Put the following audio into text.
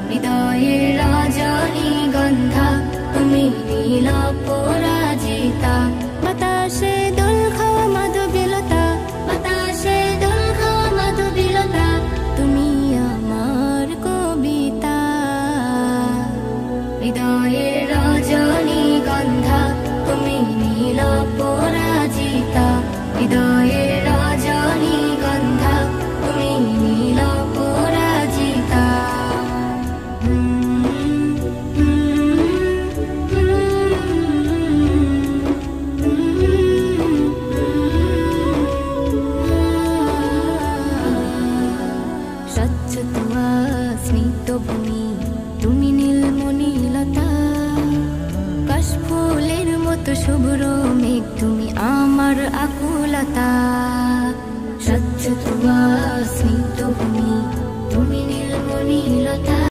হৃদয়ের রজনীগন্ধা তুমি নীল পরাজিতা। বাতাসে দোল খাওয়া মাধবীলতা, বাতাসে দোল খাওয়া মাধবীলতা, তুমি আমার কবিতা। হৃদয়ের রজনীগন্ধা তুমি নীল পরাজিতা। হৃদয়ের রজনীগন্ধা তুমি নীল পরাজিতা। স্বচ্ছ তুয়া স্নিগ্ধ ভূমি তুমি নীলমণিলতা। কাশফুলের মতো শুভ্র মেঘ তুমি আমার আকুলতা। স্বচ্ছ তুয়া স্নিগ্ধ ভূমি